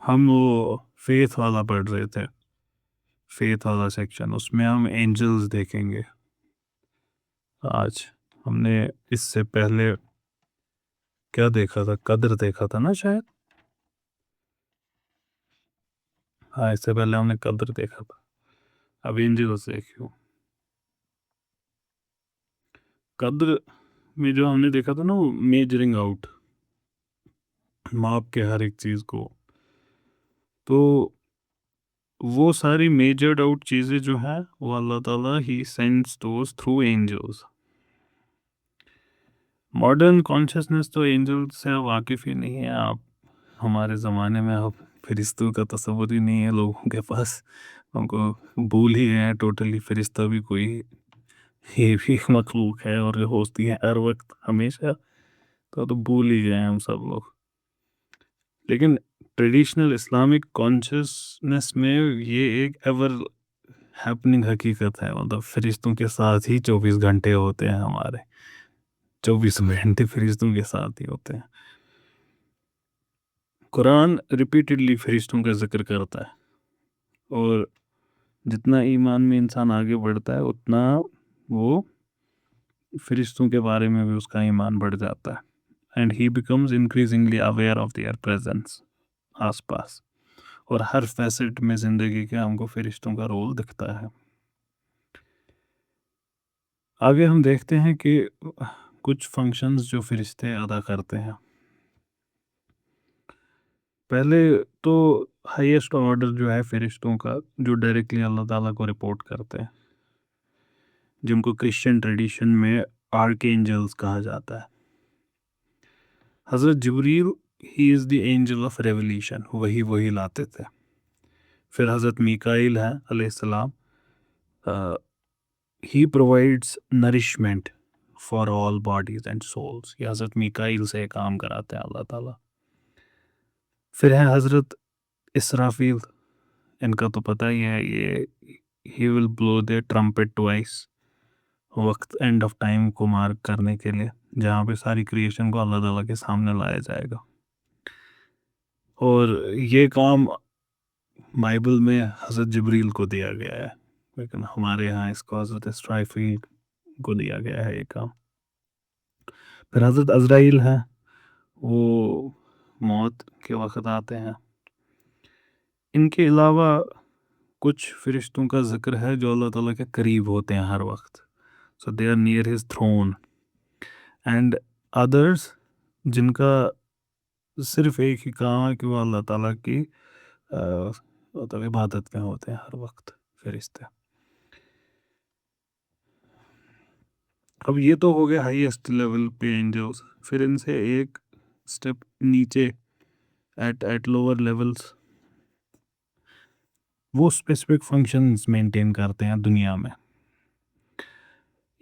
ہم وہ فیتھ والا پڑھ رہے تھے، فیتھ والا سیکشن، اس میں ہم اینجلز دیکھیں گے آج. ہم نے اس سے پہلے کیا دیکھا تھا؟ قدر دیکھا تھا نا شاید. ہاں، اس سے پہلے ہم نے قدر دیکھا تھا. اب اینجلز دیکھیو. قدر میں جو ہم نے دیکھا تھا نا، وہ میجرنگ آؤٹ، ماپ کے ہر ایک چیز کو، تو وہ ساری میجرڈ آؤٹ چیزیں جو ہیں وہ اللہ تعالیٰ he sends those through angels. Modern consciousness تو اینجل سے واقف ہی نہیں ہے. آپ ہمارے زمانے میں اب فرشتوں کا تصور ہی نہیں ہے لوگوں کے پاس. ان کو بھول ہی گئے ہیں ٹوٹلی فرشتہ بھی کوئی یہ بھی مخلوق ہے اور ہوتی ہے ہر وقت ہمیشہ. تو بھول ہی گئے ہیں ہم سب لوگ. لیکن ٹریڈیشنل اسلامک کانشسنس میں یہ ایک ایور ہیپننگ حقیقت ہے. مطلب فرشتوں کے ساتھ ہی 24 گھنٹے ہوتے ہیں ہمارے، 24 گھنٹے فرشتوں کے ساتھ ہی ہوتے ہیں. قرآن ریپیٹڈلی فرشتوں کا ذکر کرتا ہے، اور جتنا ایمان میں انسان آگے بڑھتا ہے اتنا وہ فرشتوں کے بارے میں بھی اس کا ایمان بڑھ جاتا ہے. And he becomes increasingly aware of their presence آس پاس. اور ہر فیسٹ میں زندگی کے ہم کو فرشتوں کا رول دکھتا ہے. آگے ہم دیکھتے ہیں کہ کچھ فنکشنز جو فرشتے ادا کرتے ہیں. پہلے تو ہائیسٹ آرڈر جو ہے فرشتوں کا، جو ڈائریکٹلی اللہ تعالیٰ کو رپورٹ کرتے ہیں، جن کو کرسچن ٹریڈیشن میں آرک اینجلز کہا جاتا ہے. حضرت Jibreel he is the angel of revelation, وہی لاتے تھے. پھر حضرت میکائیل ہے علیہ السلام، he provides nourishment for all bodies and souls. یہ حضرت میکائیل سے کام کراتے ہیں اللہ تعالیٰ. پھر ہے حضرت اسرافیل، ان کا تو پتہ ہی ہے، یہ ہی ول بلو دے ٹرمپٹ ٹوائس، وقت اینڈ آف ٹائم کو مارک کرنے کے لیے، جہاں پہ ساری کریشن کو اللہ تعالیٰ کے سامنے لایا جائے گا. اور یہ کام بائبل میں حضرت جبریل کو دیا گیا ہے، لیکن ہمارے ہاں اس کو حضرت اسرافیل کو دیا گیا ہے یہ کام. پھر حضرت عزرائیل ہے، وہ موت کے وقت آتے ہیں. ان کے علاوہ کچھ فرشتوں کا ذکر ہے جو اللہ تعالیٰ کے قریب ہوتے ہیں ہر وقت. So they are near his throne. And others جن کا صرف ایک ہی کام ہے کہ وہ اللہ تعالیٰ کی مطلب عبادت میں ہوتے ہیں ہر وقت فرشتے. اب یہ تو ہو گیا ہائیسٹ لیول پہ اینجلس. پھر ان سے ایک اسٹیپ نیچے ایٹ لوور لیولس وہ اسپیسیفک فنکشنز مینٹین کرتے ہیں دنیا میں.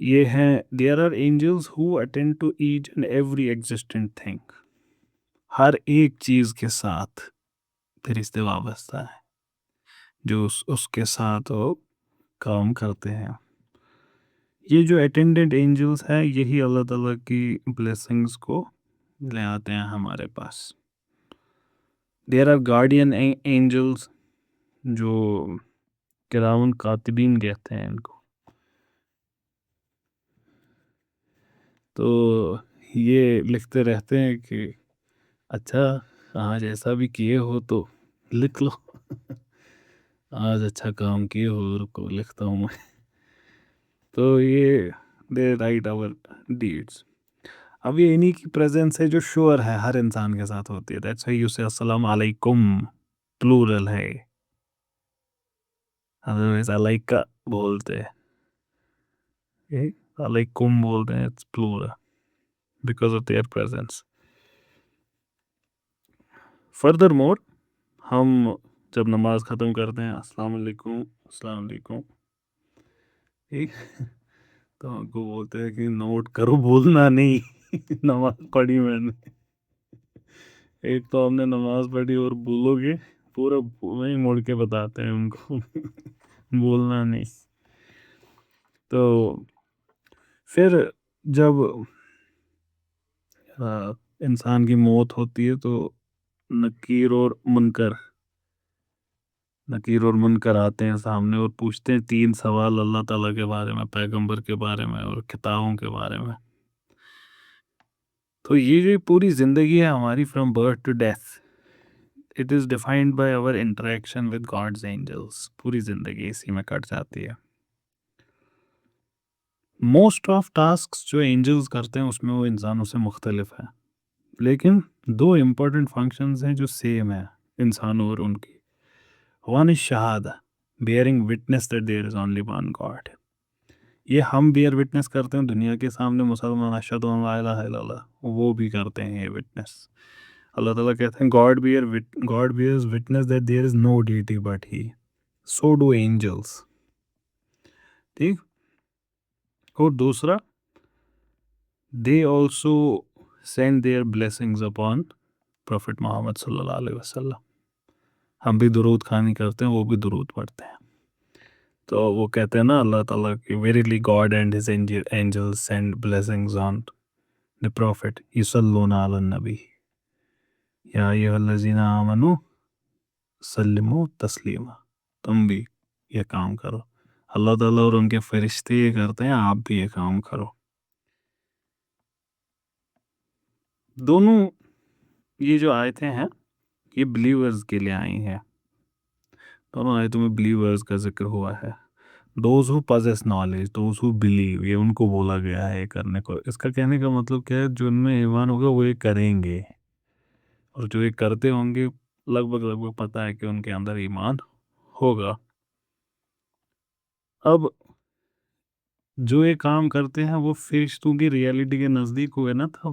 یہ ہیں there are angels who attend to each and every existent thing. ہر ایک چیز کے ساتھ فرشتے وابستہ ہیں جو اس کے ساتھ وہ کام کرتے ہیں. یہ جو اٹینڈنٹ اینجلز ہیں یہی اللہ تعالیٰ کی بلیسنگز کو لے آتے ہیں ہمارے پاس. دیر آر گارڈین اینجلز جو کرام کاتبین کہتے ہیں ان کو. تو یہ لکھتے رہتے ہیں کہ اچھا آج ایسا بھی کیے ہو تو لکھ لو، آج اچھا کام کیے ہو، رکو لکھتا ہوں میں. تو یہ دے رائٹ آور ڈیڈس. اب یہ انہی کی پریزنس ہے جو شور ہے ہر انسان کے ساتھ ہوتی ہے. دیٹس وائی یو سے السلام علیکم پلورل ہے، ادروائز علیکہ بولتے ہیں، علیکم بولتے ہیں، it's plural because of their presence. Furthermore ہم جب نماز ختم کرتے ہیں السلام علیکم السلام علیکم، ٹھیک، تو ہم کو بولتے ہیں کہ نوٹ کرو بولنا نہیں. نماز پڑھی میں نے، ایک تو ہم نے نماز پڑھی اور بولو گے پورا وہیں مڑ کے بتاتے ہیں ان کو بولنا نہیں. تو پھر جب انسان کی موت ہوتی ہے تو نکیر اور منکر نکیر اور منکر آتے ہیں سامنے اور پوچھتے ہیں 3 سوال اللہ تعالیٰ کے بارے میں، پیغمبر کے بارے میں اور کتابوں کے بارے میں. تو یہ جو پوری زندگی ہے ہماری from birth to death, it is defined by our interaction with gods angels. پوری زندگی اسی میں کٹ جاتی ہے. موسٹ آف ٹاسکس جو اینجلس کرتے ہیں اس میں وہ انسانوں سے مختلف ہے، لیکن 2 امپورٹنٹ فنکشنز ہیں جو سیم ہیں انسانوں اور ان کی. One is shahada, bearing witness that there is only one God. یہ ہم بیئر وٹنس کرتے ہیں دنیا کے سامنے، مسلمان اشہد ان لا الہ الا اللہ، وہ بھی کرتے ہیں یہ وٹنس. اللہ تعالیٰ کہتے ہیں God bears witness that there is no deity but he, so do angels. ٹھیک. اور دوسرا، they also send their blessings upon Prophet محمد صلی اللہ علیہ وسلم. ہم بھی درود خوانی کرتے ہیں، وہ بھی درود پڑھتے ہیں. تو وہ کہتے ہیں نا اللہ تعالیٰ کی verily God and his angels send blessings on the Prophet یصلون علی النبی یا ایھا الذین آمنوا سلموا تسلیما. تم بھی یہ کام کرو، اللہ تعالیٰ اور ان کے فرشتے یہ کرتے ہیں، آپ بھی یہ کام کرو. دونوں یہ جو آیتیں ہیں یہ بلیورز کے لیے آئی ہیں. دونوں آیتوں میں بلیورز کا ذکر ہوا ہے. Those who possess knowledge, those who believe, یہ ان کو بولا گیا ہے یہ کرنے کو. اس کا کہنے کا مطلب کیا ہے؟ جو ان میں ایمان ہوگا وہ یہ کریں گے، اور جو یہ کرتے ہوں گے لگ بھگ پتہ ہے کہ ان کے اندر ایمان ہوگا. اب جو یہ کام کرتے ہیں وہ فرشتوں کی ریالٹی کے نزدیک ہوئے نا، تب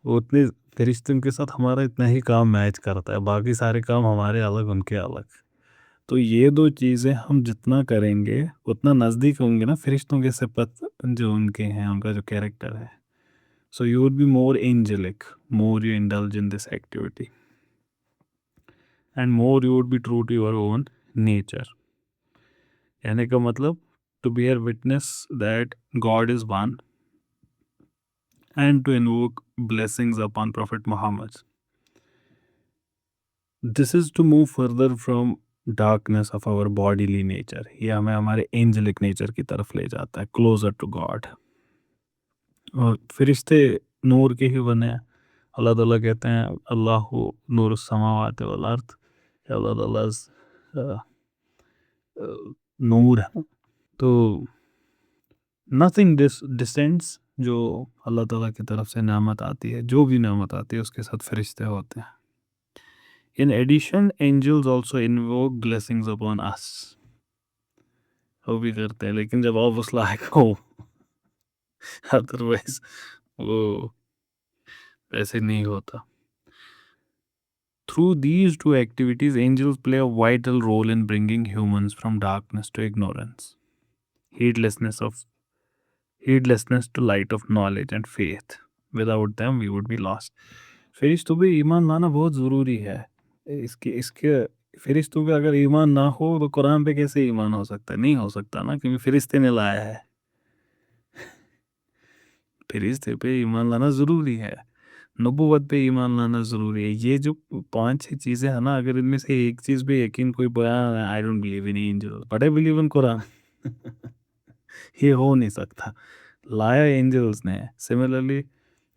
وہ اتنے فرشتوں کے ساتھ ہمارا اتنا ہی کام میچ کرتا ہے، باقی سارے کام ہمارے الگ ان کے الگ. تو یہ 2 چیزیں ہم جتنا کریں گے اتنا نزدیک ہوں گے نا فرشتوں کے صفت جو ان کے ہیں، ان کا جو کیریکٹر ہے. So you would be more angelic, more you indulge in this activity, and more you would be true to your own nature. کہنے کا مطلب to bear witness that God is one and to invoke blessings upon Prophet Muhammad. This is to move further from darkness of our bodily nature. یہ ہمیں ہمارے angelic nature کی طرف لے جاتا ہے، closer to God. اور فرشتے نور کے ہی بنے ہیں. اللہ تعالیٰ کہتے ہیں اللہ نور السماوات والارض، اللہ تعالیٰ نور ہے. تو nothing descends، جو اللہ تعالیٰ کی طرف سے نعمت آتی ہے، جو بھی نعمت آتی ہے اس کے ساتھ فرشتے ہوتے ہیں. In addition, angels also invoke blessings upon us. وہ بھی کرتے ہیں، لیکن جب آپ اس لائق ہو، ادروائز وہ ایسے نہیں ہوتا. Through these 2 activities, angels play a vital role in bringing humans from darkness to ignorance, heedlessness to light of knowledge and faith. Without them, we would be lost. فرشتوں پہ ایمان لانا بہت ضروری ہے. اس کے فرشتوں پہ اگر ایمان نہ ہو تو قرآن پہ کیسے ایمان ہو سکتا ہے؟ نہیں ہو سکتا نا، کیونکہ فرشتے نے لایا ہے. فرشتے پہ ایمان لانا ضروری ہے، نبوت پہ ایمان لانا ضروری ہے. یہ جو 5-6 چیزیں ہیں نا، اگر ان میں سے ایک چیز پہ یقین کوئی بیان ہے، I don't believe in angels but I believe in قرآن، یہ ہو نہیں سکتا. لایا اینجلس نے. Similarly,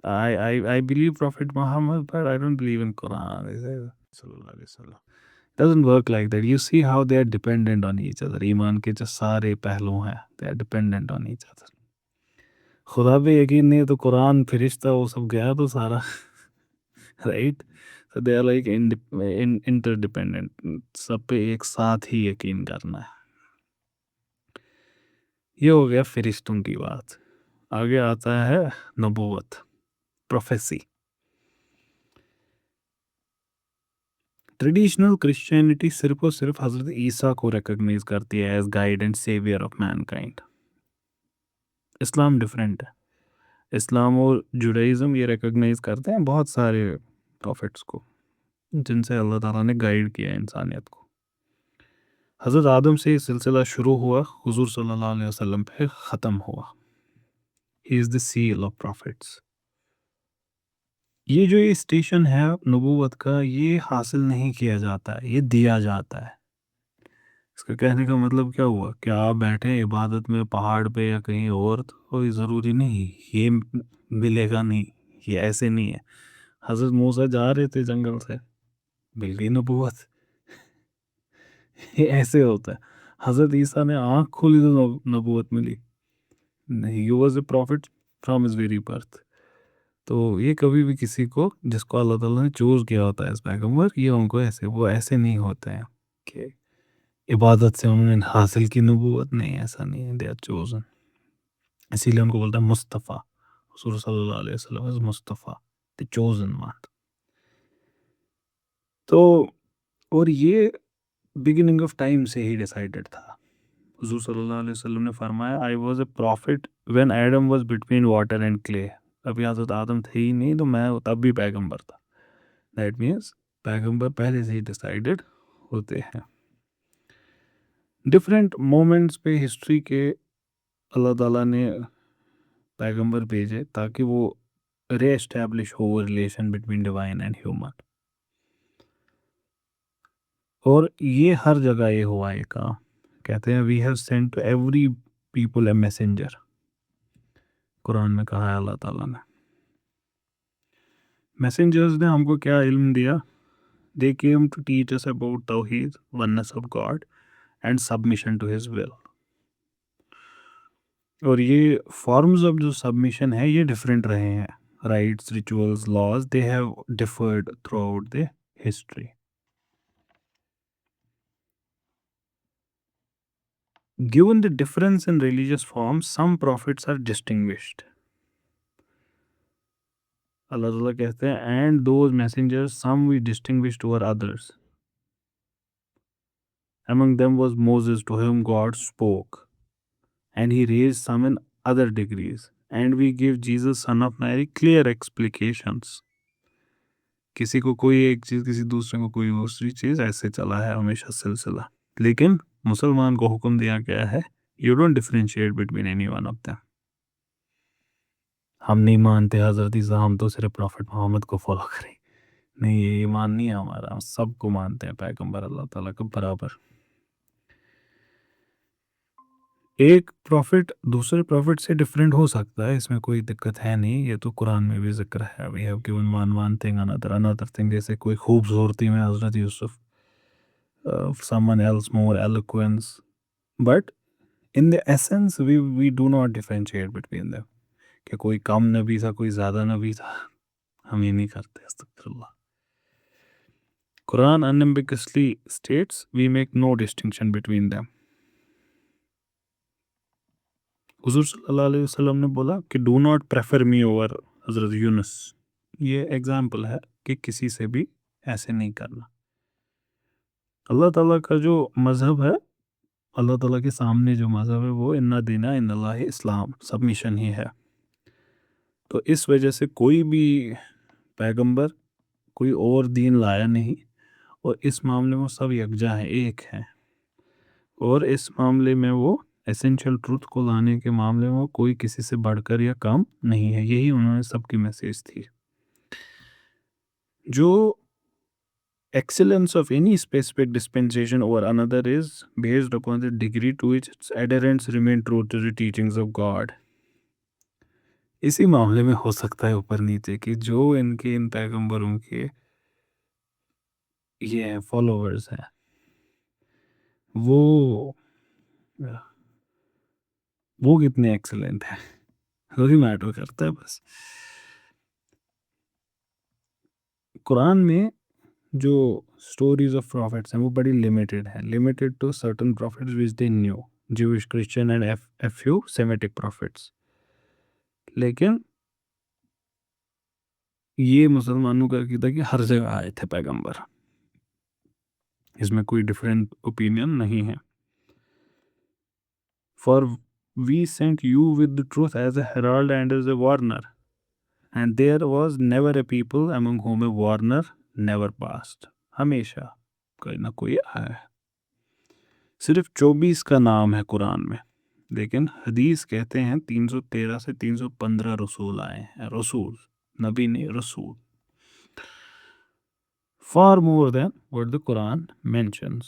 I believe Prophet Muhammad but I don't believe in Quran. صلی اللہ علیہ وسلم. It doesn't work like that. You see how they are dependent on each other. ایمان کے جو سارے پہلو ہیں they are dependent on each other. خدا پہ یقین نہیں ہے تو قرآن، فرشتہ، وہ سب گیا تو سارا. Right. So they are like interdependent. سب پہ ایک ساتھ ہی یقین کرنا ہے. یہ ہو گیا فرشتوں کی بات. آگے آتا ہے نبوت، پروفیسی. ٹریڈیشنل کرسچینٹی صرف اور صرف حضرت عیسیٰ کو ریکگنائز کرتی ہے as guide and saviour of mankind. اسلام ڈفرینٹ ہے. اسلام اور جوڈائزم یہ ریکگنائز کرتے ہیں بہت سارے پروفٹس کو جن سے اللہ تعالیٰ نے گائیڈ کیا انسانیت کو. حضرت آدم سے یہ سلسلہ شروع ہوا، حضور صلی اللہ علیہ وسلم پہ ختم ہوا. ہی is the sale of prophets. یہ جو یہ اسٹیشن ہے نبوت کا، یہ حاصل نہیں کیا جاتا ہے، یہ دیا جاتا ہے۔ اس کا کہنے کا مطلب کیا ہوا کہ آپ بیٹھے عبادت میں پہاڑ پہ یا کہیں اور، تو کوئی ضروری نہیں یہ ملے گا، نہیں، یہ ایسے نہیں ہے۔ حضرت موسیٰ جا رہے تھے جنگل سے، مل گئی نبوت، یہ ایسے ہوتا ہے۔ حضرت عیسیٰ نے آنکھ کھولی تو نبوت ملی نہیں، he was a prophet from his very birth۔ تو یہ کبھی بھی کسی کو جس کو اللہ تعالیٰ نے چوز کیا ہوتا ہے اس پیغمبر، یہ ان کو ایسے وہ ایسے نہیں ہوتے ہیں کہ عبادت سے انہوں نے حاصل کی نبوت، نہیں، ایسا نہیں ہے، دے آر چوزن۔ اسی لیے ان کو بولتا ہے مصطفیٰ، حضور صلی اللہ علیہ وسلم از مصطفیٰ، دی چوزن ون۔ تو اور یہ بگننگ آف ٹائم سے ہی ڈیسائیڈڈ تھا۔ حضور صلی اللہ علیہ وسلم نے فرمایا I was a prophet when Adam was between water and clay, ابھی حضرت آدم تھے ہی نہیں تو میں تب بھی پیغمبر تھا۔ دیٹ مینس پیغمبر پہلے سے ہی ڈیسائیڈڈ ہوتے ہیں۔ ڈفرینٹ مومنٹس پہ ہسٹری کے اللہ تعالیٰ نے پیغمبر بھیجے تاکہ وہ ری اسٹیبلش ہو relation between divine and human, اور یہ ہر جگہ یہ ہوا ہے کام۔ کہتے ہیں we have sent to every people a messenger, قرآن میں کہا ہے اللہ تعالیٰ نے۔ میسنجرز نے ہم کو کیا علم دیا؟ They came to teach us about tawheed, oneness of God and submission to his will. اور یہ فارمز آف جو سبمیشن ہے یہ ڈفرینٹ رہے ہیں، rights, rituals, laws, they have differed through out the history. Given the difference in religious forms, some prophets are distinguished۔ اللہ تعالیٰ کہتے ہیں and those messengers some we distinguished over others۔ Among them was Moses to whom God spoke, and he raised some in other degrees, and we give Jesus son of Mary clear explications۔ کسی کو کوئی ایک چیز، کسی دوسرے کو کوئی دوسری چیز، ایسے چلا ہے ہمیشہ سلسلہ۔ لیکن مسلمان کو حکم دیا گیا ہے you don't differentiate between any one of them۔ ہم نہیں مانتے حضرت عیسیٰ، ہم تو صرف پروفٹ محمد کو فالو کریں، نہیں، یہ ایمان نہیں ہے ہمارا، ہم سب کو مانتے ہیں پیغمبر اللہ تعالیٰ کا برابر۔ ایک پروفٹ دوسرے پروفٹ سے ڈفرینٹ ہو سکتا ہے، اس میں کوئی دقت ہے نہیں، یہ تو قرآن میں بھی ذکر ہے۔ we have given one thing another thing، جیسے کوئی خوبصورتی میں حضرت یوسف، someone else more eloquence، but in the essence we do not differentiate between them، کہ کوئی کم نبی تھا کوئی زیادہ نبی تھا، ہم یہ نہیں کرتے، استغفر اللہ۔ قرآن unambiguously states we make no distinction between them۔ حضور صلی اللہ علیہ وسلم نے بولا کہ do not prefer me over حضرت یونس، یہ ایگزامپل ہے کہ کسی سے بھی ایسے نہیں کرنا۔ اللہ تعالیٰ کا جو مذہب ہے، اللہ تعالیٰ کے سامنے جو مذہب ہے وہ ان دین عند اللہ اسلام، سبمیشن ہی ہے۔ تو اس وجہ سے کوئی بھی پیغمبر کوئی اور دین لایا نہیں، اور اس معاملے میں سب یکجا ہیں، ایک ہیں، اور اس معاملے میں وہ ایسینشل ٹروتھ کو لانے کے معاملے میں کوئی کسی سے بڑھ کر یا کم نہیں ہے، یہی انہوں نے سب کی میسیج تھی۔ جو excellence of any specific dispensation over another is based upon the degree to which its adherents remain true to the teachings of God۔ اسی معاملے میں ہو سکتا ہے اوپر نیچے کہ جو ان کے ان پیغمبروں کے یہ فالوورز ہیں وہ کتنے ایکسلنٹ ہیں، وہی میٹر کرتا ہے۔ بس قرآن میں جو سٹوریز آف پروفٹس ہیں وہ بڑی لمیٹڈ ہیں، limited to certain prophets which they knew, Jewish, Christian and a few Semitic prophets. لیکن یہ مسلمانوں کا عقیدہ کہ ہر جگہ آئے تھے پیغمبر، اس میں کوئی ڈفرینٹ اوپینین نہیں ہے۔ For we sent you with the truth as a herald and as a warner, and there was never a people among whom a warner never passed۔ ہمیشہ کوئی نہ کوئی آیا ہے۔ صرف 24 کا نام ہے قرآن میں، لیکن حدیث کہتے ہیں 313 سے 315 رسول آئے ہیں، رسول، نبی نہیں، رسول۔ far more than what the Quran mentions.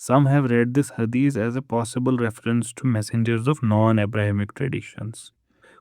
Some have read this hadith as a possible reference to messengers of non-Abrahamic traditions.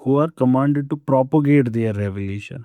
who are commanded to propagate their revelation.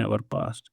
never passed.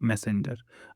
messenger.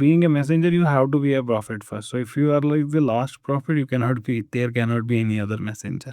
being a messenger you have to be a prophet first. So if you are like the last prophet you cannot be, there cannot be any other messenger.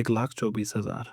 1,24,000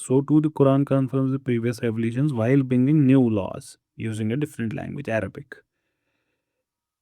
So too the Quran confirms the previous revelations while bringing new laws using a different language, Arabic.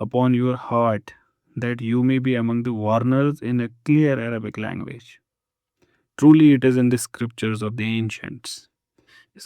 upon your heart that you may be among the warners in a clear Arabic language. Truly it is in the scriptures of the ancients.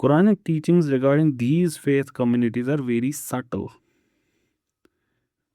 Quranic teachings regarding these faith communities are very subtle.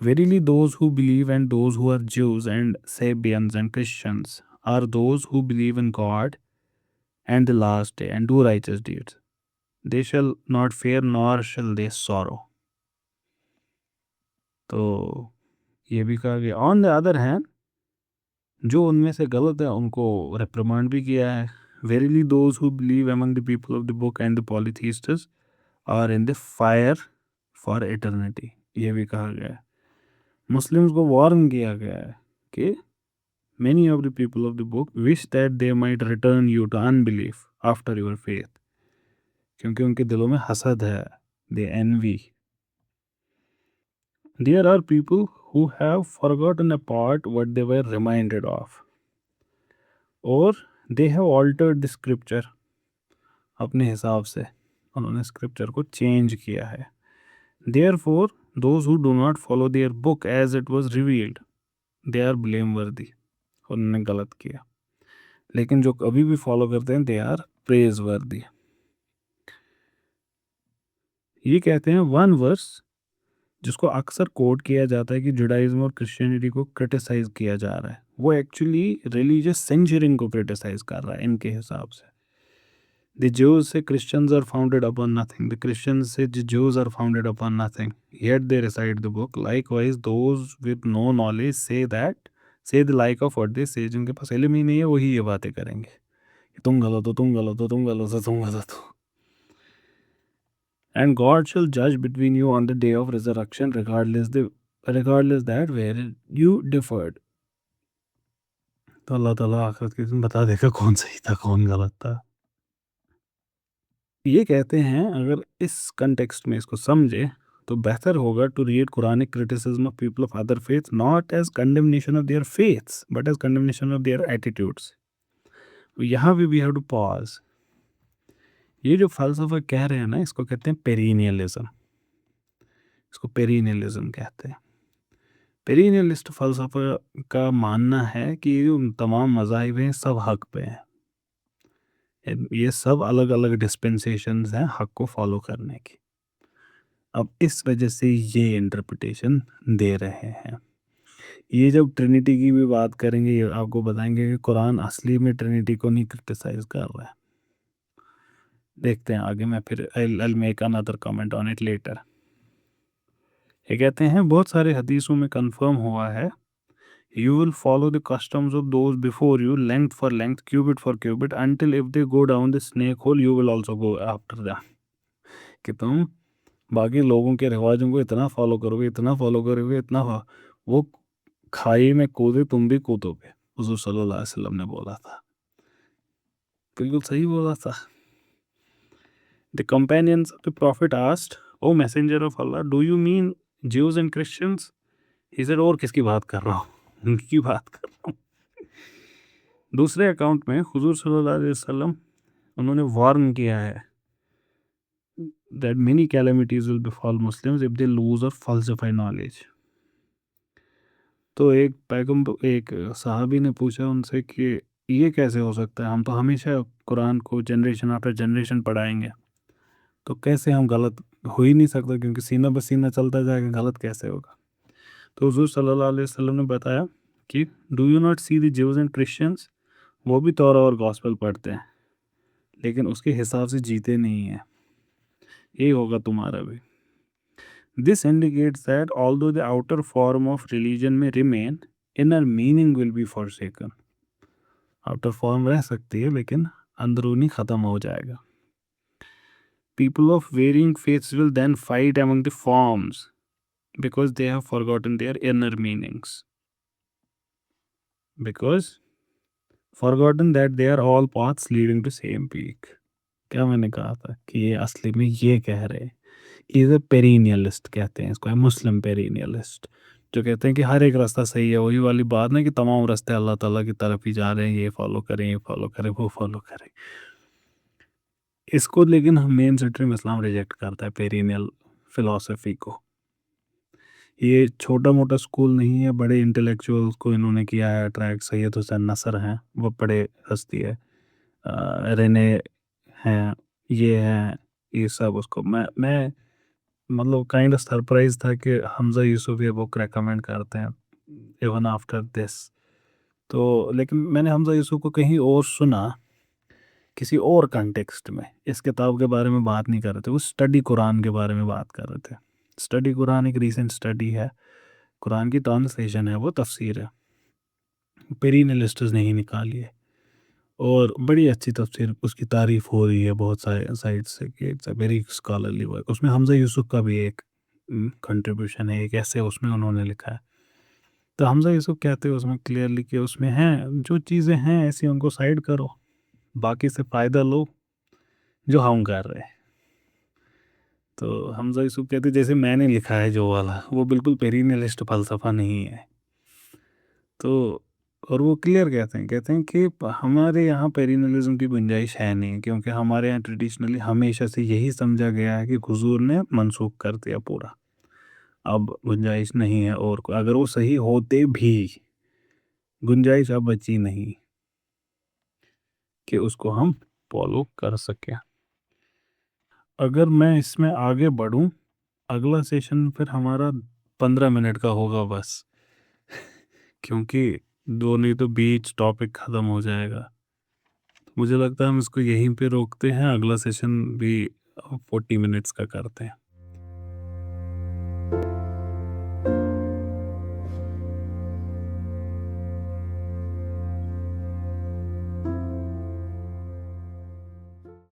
Verily those who believe and those who are Jews and Sabians and Christians are those who believe in God and the last day, and do righteous deeds. They shall not fear nor shall they sorrow. تو یہ بھی کہا گیا. آن the other hand جو ان میں سے غلط ہے ان کو ریپریمانڈ بھی کیا ہے. Verily those who believe among the people of the book and the polytheists are in the fire for eternity. یہ بھی کہا گیا ہے. مسلمز کو وارن کیا گیا ہے کہ many of the people of the book wish that they might return you to unbelief after your faith. کیونکہ ان کے دلوں میں حسد ہے. They envy. There are people who have forgotten a part what they were reminded of. Or they have altered the scripture. اپنے حساب سے انہوں نے scripture کو change کیا ہے. Therefore, those who do not follow their book as it was revealed, they are blameworthy. انہوں نے غلط کیا. لیکن جو ابھی بھی فالو کرتے ہیں they are praiseworthy. یہ کہتے ہیں ون ورس جس کو اکثر کوٹ کیا جاتا ہے کہ جوڈائزم اور کرسچینٹی کو کرٹیسائز کیا جا رہا ہے، وہ ایکچولی ریلیجیس سینچرنگ کو کرٹیسائز کر رہا ہے ان کے حساب سے. The Jews say Christians are founded upon nothing. The Christians say the Jews are founded upon nothing. Yet they recite the book. Likewise, those with no knowledge say the like of what they say. جن کے پاس علم ہی نہیں ہے وہی یہ باتیں کریں گے کہ تم غلط ہو، تم غلط ہو، تم غلط ہو، تم غلط ہو. And God shall judge between you on the day of resurrection, regardless that where you differed. تو اللہ تعالیٰ آخرت کے دن بتا دے گا کون صحیح تھا کون غلط تھا. یہ کہتے ہیں اگر اس کنٹیکسٹ میں اس کو سمجھے تو بہتر ہوگا to read Quranic criticism of people of other faith not as condemnation of their faiths but as condemnation of their attitudes. یہاں بھی وی ہیو ٹو پاز. یہ جو فلسفہ کہہ رہے ہیں نا اس کو کہتے ہیں پیرینیلزم. اس کو پیرینیلزم کہتے ہیں. پیرینیلسٹ فلسفہ کا ماننا ہے کہ تمام مذاہب ہیں سب حق پہ ہیں، یہ سب الگ الگ ڈسپنسیشنز ہیں حق کو فالو کرنے کی. اب اس وجہ سے یہ انٹرپریٹیشن دے رہے ہیں. یہ جب ٹرینٹی کی بھی بات کریں گے یہ آپ کو بتائیں گے کہ قرآن اصلی میں ٹرینٹی کو نہیں کرٹیسائز کر رہا ہے. دیکھتے ہیں آگے، میں پھر I'll make another comment on it later. یہ کہتے ہیں بہت سارے حدیثوں میں کنفرم ہوا ہے You will follow the customs of those before you, length for length, cubit for cubit, until if they go down the snake hole, you will also go after them. کہ تم باقی لوگوں کے رواجوں کو اتنا فالو کرو گے، اتنا فالو کرو گے، اتنا وہ کھائی میں کودے تم بھی کودو گے. حضور صلی اللہ علیہ وسلم نے بولا تھا، بالکل صحیح بولا تھا. The companions of the Prophet asked, O messenger of Allah, do you mean Jews and Christians? He said, اور کس کی بات کر رہا ہوں؟ ان کی بات کر رہا ہوں. دوسرے اکاؤنٹ میں حضور صلی اللہ علیہ وسلم انہوں نے وارن کیا ہے that many calamities will befall Muslims if they lose or falsify knowledge. تو ایک صحابی نے پوچھا ان سے کہ یہ کیسے ہو سکتا ہے، ہم تو ہمیشہ قرآن کو جنریشن آفٹر جنریشن پڑھائیں گے، تو کیسے ہم غلط ہو ہی نہیں سکتا کیونکہ سینہ بسینہ چلتا جائے گا، غلط کیسے ہوگا. تو حضور صلی اللہ علیہ وسلم نے بتایا کہ do you not see the Jews and Christians, وہ بھی تورا اور گاسپل پڑھتے ہیں لیکن اس کے حساب سے جیتے نہیں ہیں. یہی ہوگا تمہارا بھی. This indicates that although the outer form of religion may remain, inner meaning will be forsaken. Outer form رہ سکتی ہے لیکن اندرونی ختم ہو جائے گا. People of varying faiths will then fight among the forms because they have forgotten their inner meanings. Because forgotten that they are all paths leading to same peak. کیا میں نے کہا تھا کہ یہ اصلی میں یہ کہہ رہے ہیں. یہ پیرینیلسٹ کہتے ہیں اس کو، ہے مسلم پیرینیلسٹ، جو کہتے ہیں کہ ہر ایک راستہ صحیح ہے. وہی والی بات نا کہ تمام راستے اللہ تعالیٰ کی طرف ہی جا رہے ہیں، یہ فالو کریں، یہ فالو کریں، وہ فالو کریں. اس کو لیکن مین سٹریم اسلام ریجیکٹ کرتا ہے پیرینیل فلاسفی کو. یہ چھوٹا موٹا سکول نہیں ہے، بڑے انٹلیکچوئلس کو انہوں نے کیا ہے اٹریکٹ. سید حسین نصر ہیں، وہ بڑے ہستی ہے، رینے ہیں، یہ ہیں، یہ سب. اس کو میں مطلب کائنڈ آف سرپرائز تھا کہ حمزہ یوسف یہ بک ریکمینڈ کرتے ہیں ایون آفٹر دس. تو لیکن میں نے حمزہ یوسف کو کہیں اور سنا کسی اور کنٹیکسٹ میں اس کتاب کے بارے میں بات نہیں کر رہے تھے، وہ اسٹڈی قرآن کے بارے میں بات کر رہے تھے. اسٹڈی قرآن ایک ریسنٹ اسٹڈی ہے، قرآن کی ٹرانسلیشن ہے، وہ تفسیر ہے، پیرینلسٹس نہیں نکالی ہے، اور بڑی اچھی تفسیر اس کی تعریف ہو رہی ہے بہت سارے سائٹ سے کہ it's a very scholarly work. اس میں حمزہ یوسف کا بھی ایک کنٹریبیوشن ہے، ایک ایسے اس میں انہوں نے لکھا ہے. تو حمزہ یوسف کہتے ہیں اس میں کلیئرلی کہ اس میں ہیں جو چیزیں ہیں ایسی ان کو سائڈ کرو، باقی سے فائدہ لو جو ہم کر رہے ہیں. تو حمزہ یوسف کہتے ہیں جیسے میں نے لکھا ہے جو والا، وہ بالکل پیرینلسٹ فلسفہ نہیں ہے. تو اور وہ کلیئر کہتے ہیں کہ ہمارے یہاں پیرینلزم کی گنجائش ہے نہیں، کیونکہ ہمارے یہاں ٹریڈیشنلی ہمیشہ سے یہی سمجھا گیا ہے کہ حضور نے منسوخ کر دیا پورا، اب گنجائش نہیں ہے. اور اگر وہ صحیح ہوتے بھی گنجائش اب بچی نہیں کہ اس کو ہم فالو کر سکیں. اگر میں اس میں آگے بڑھوں، اگلا سیشن پھر ہمارا 15 منٹ کا ہوگا بس، کیونکہ دو نہیں تو بیچ ٹاپک ختم ہو جائے گا. مجھے لگتا ہے ہم اس کو یہیں پہ روکتے ہیں، اگلا سیشن بھی 40 منٹس کا کرتے ہیں.